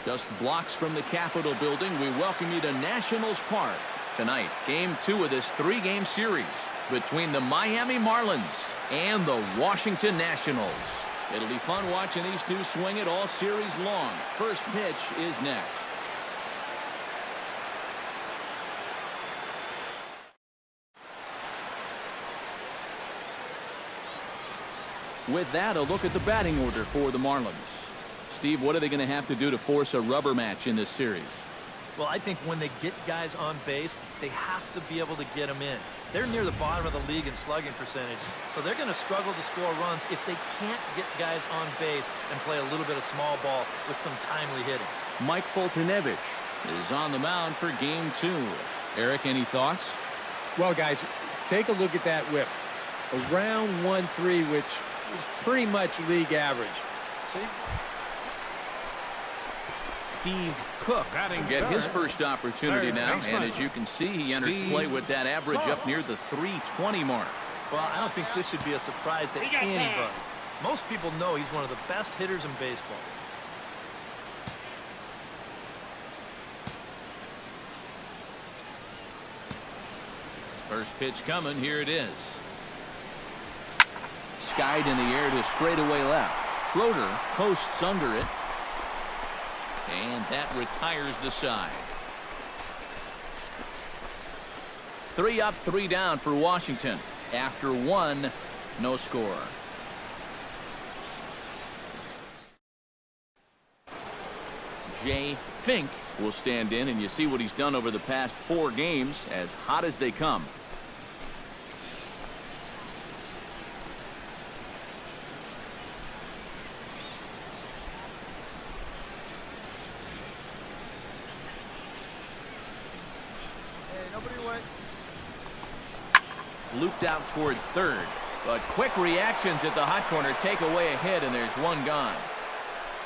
Just blocks from the Capitol building, we welcome you to Nationals Park. Tonight, Game 2 of this 3-game series between the Miami Marlins and the Washington Nationals. It'll be fun watching these two swing it all series long. First pitch is next. With that, a look at the batting order for the Marlins. Steve, what are they going to have to do to force a rubber match in this series? Well, I think when they get guys on base, they have to be able to get them in. They're near the bottom of the league in slugging percentage, so they're going to struggle to score runs if they can't get guys on base and play a little bit of small ball with some timely hitting. Mike Foltynewicz is on the mound for Game 2. Eric, any thoughts? Well, guys, take a look at that whip. Around 1-3, which is pretty much league average. See? Steve Cook get his first opportunity now, and as you can see, he enters play with that average up near the 320 mark. Well, I don't think this should be a surprise to anybody. Most people know he's one of the best hitters in baseball. First pitch coming, here it is. Skied in the air to straightaway left. Schroeder posts under it. And that retires the side. 3 up, 3 down for Washington. After 1, no score. Jay Fink will stand in, and you see what he's done over the past 4 games, as hot as they come. Looped out toward third, but quick reactions at the hot corner take away a hit, and there's 1 gone.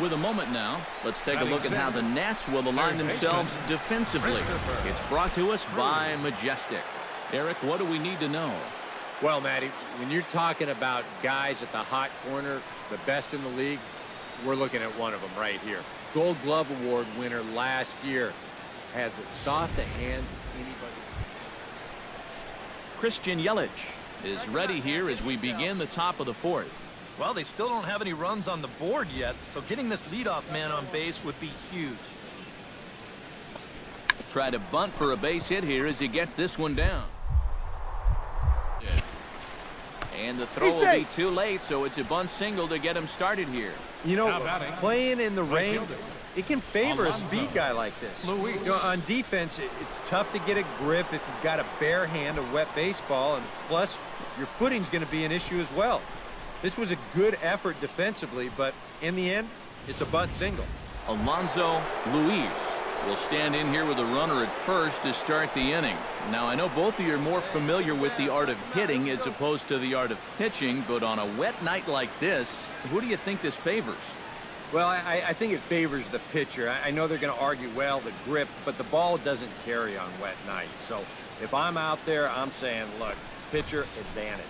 With a moment now, let's take a look at how the Nats will align themselves defensively. It's brought to us by Majestic. Eric, what do we need to know? Well, Matty, when you're talking about guys at the hot corner, the best in the league, we're looking at one of them right here. Gold Glove Award winner last year. Has as soft a hands as anybody. Christian Yelich is ready here as we begin the top of the 4th. Well, they still don't have any runs on the board yet, so getting this leadoff man on base would be huge. Try to bunt for a base hit here as he gets this one down. And the throw will be too late, so it's a bunt single to get him started here. You know, playing in the rain, it can favor a speed guy like this. You know, on defense, it's tough to get a grip if you've got a bare hand of wet baseball, and plus, your footing's going to be an issue as well. This was a good effort defensively, but in the end, it's a bunt single. Alonso Luis will stand in here with a runner at first to start the inning. Now, I know both of you are more familiar with the art of hitting as opposed to the art of pitching, but on a wet night like this, who do you think this favors? Well, I think it favors the pitcher. I know they're going to argue, well, the grip, but the ball doesn't carry on wet nights. So if I'm out there, I'm saying, look, pitcher advantage.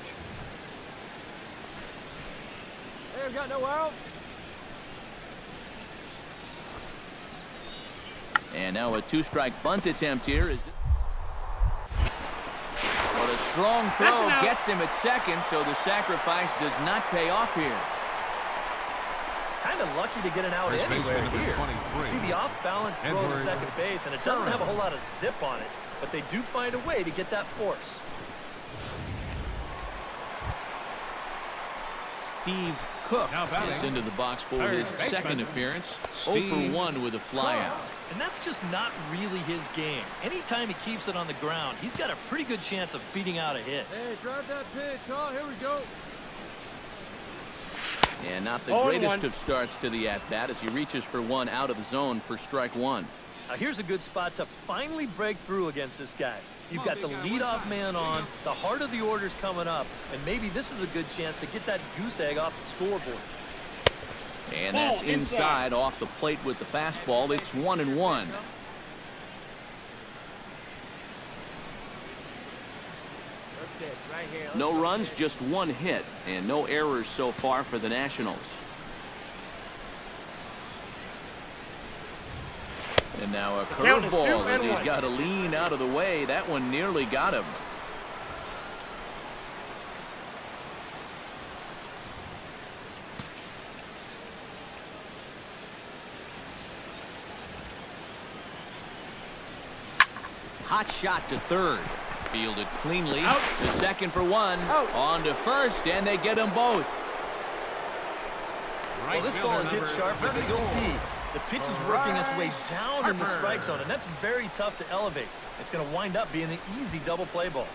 Hey, I've got no out. And now a 2-strike bunt attempt here. But a strong throw gets him at second, so the sacrifice does not pay off here. Kind of lucky to get an out anywhere here. You see the off-balance throw to second base, and it doesn't have a whole lot of zip on it, but they do find a way to get that force. Steve Cook is into the box for his second appearance. 0 for 1 with a flyout. And that's just not really his game. Anytime he keeps it on the ground, he's got a pretty good chance of beating out a hit. Hey, drive that pitch. Oh, here we go. And not the greatest of starts to the at-bat as he reaches for 1 out of the zone for strike 1. Now here's a good spot to finally break through against this guy. You've got the leadoff man on, the heart of the order's coming up, and maybe this is a good chance to get that goose egg off the scoreboard. And that's inside off the plate with the fastball. It's 1-1. No runs, just 1 hit, and no errors so far for the Nationals. And now a count is 2 curveball as and he's 1. got to lean out of the way. That one nearly got him. Hot shot to third. Fielded cleanly. Out. To second for one. Out. On to first, and they get them both. Well, this ball is hit sharply, but you'll see the pitch is working its way down in the strike zone, and that's very tough to elevate. It's going to wind up being an easy double play ball.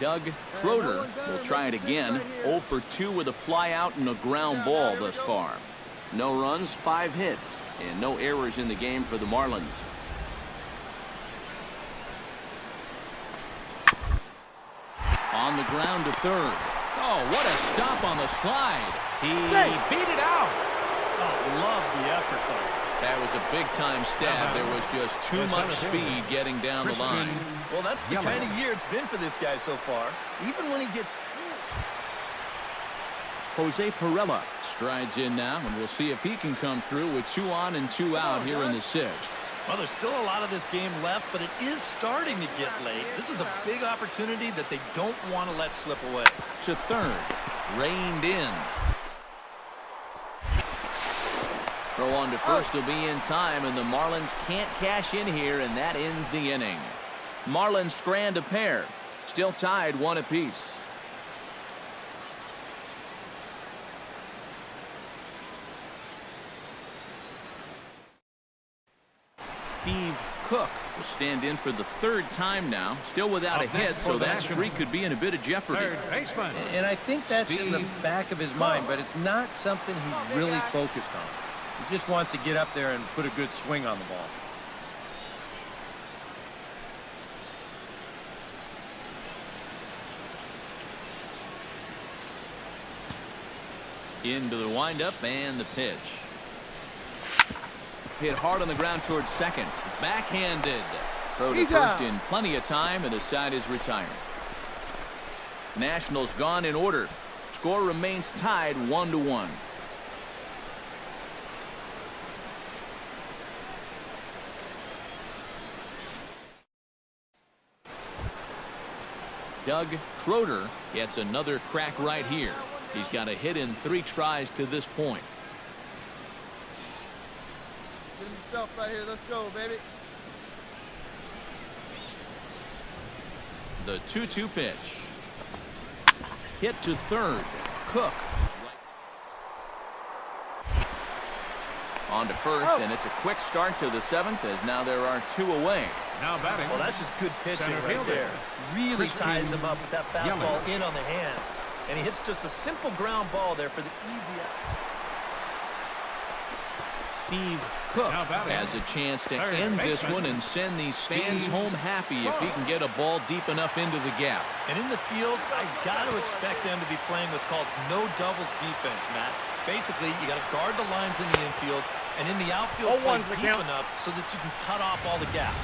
Doug Schroeder will try it again. 0 for 2 with a fly out and a ground ball thus far. No runs, 5 hits, and no errors in the game for the Marlins. On the ground to third. Oh, what a stop on the slide. He beat it out. Oh, love the effort, though. That was a big-time stab. There was just too much speed getting down the line. Well, that's the kind of year it's been for this guy so far. Even when he gets... Jose Pirela strides in now, and we'll see if he can come through with 2 on and 2 out here in the 6th. Well, there's still a lot of this game left, but it is starting to get late. This is a big opportunity that they don't want to let slip away. To third. Reined in. Throw on to first will be in time, and the Marlins can't cash in here, and that ends the inning. Marlins strand a pair. Still tied 1 apiece. Steve Cook will stand in for the 3rd time now. Still without a hit, so that streak could be in a bit of jeopardy. And I think that's in the back of his mind, but it's not something he's really focused on. He just wants to get up there and put a good swing on the ball. Into the windup and the pitch. Hit hard on the ground towards second. Backhanded. Throw to first in plenty of time, and the side is retired. Nationals gone in order. Score remains tied 1-1. Doug Schroeder gets another crack right here. He's got a hit in 3 tries to this point. Get himself right here. Let's go, baby. The 2-2 pitch. Hit to third. Cook. On to first, and it's a quick start to the 7th as now there are 2 away. Now batting. Well, that's just good pitching right there. Really ties him up with that fastball in on the hands. And he hits just a simple ground ball there for the easy out. Steve Cook has a chance to end this one and send these fans home happy if he can get a ball deep enough into the gap. And in the field, I got to expect them to be playing what's called no doubles defense, Matt. Basically, you got to guard the lines in the infield, and in the outfield, play deep enough so that you can cut off all the gaps.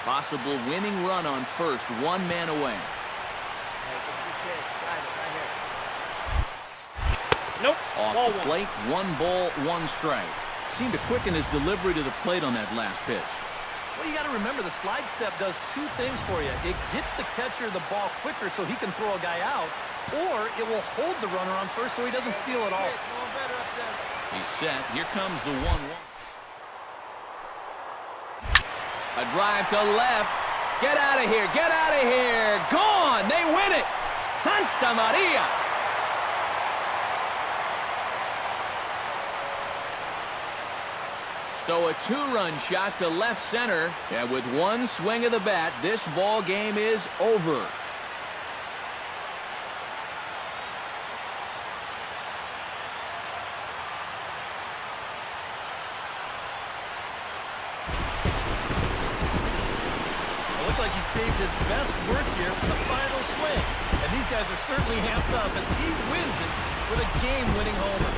Possible winning run on first, 1 man away. Nope. Off the plate, 1 ball, 1 strike. Seemed to quicken his delivery to the plate on that last pitch. Well, you got to remember the slide step does 2 things for you. It gets the catcher the ball quicker so he can throw a guy out, or it will hold the runner on first so he doesn't steal it all. He's set. Here comes the 1-1. A drive to left. Get out of here. Get out of here. Gone. They win it. Santa Maria. So a 2-run shot to left center. And with 1 swing of the bat, this ball game is over. Saved his best work here for the final swing. And these guys are certainly amped up as he wins it with a game-winning homer.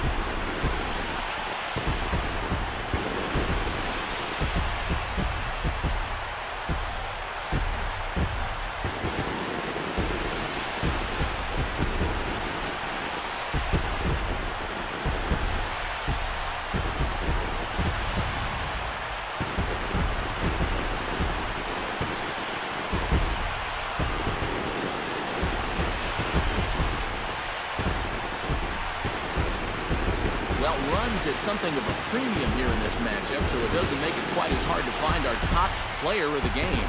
Well, runs at something of a premium here in this matchup, so it doesn't make it quite as hard to find our top player of the game.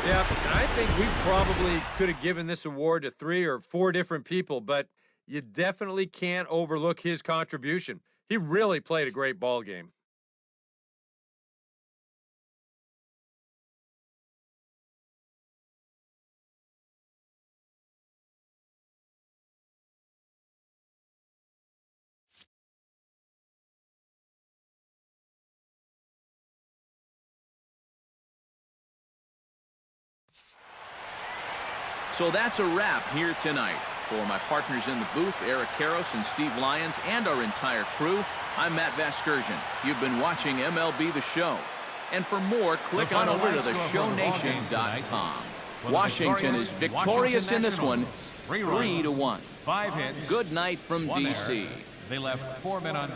Yeah, and I think we probably could have given this award to 3 or 4 different people, but you definitely can't overlook his contribution. He really played a great ball game. So that's a wrap here tonight. For my partners in the booth, Eric Karros and Steve Lyons, and our entire crew, I'm Matt Vasgersian. You've been watching MLB The Show. And for more, click on over to theshownation.com. Washington is victorious in this one, 3-1. 5 hits. Good night from D.C. They left 4 men on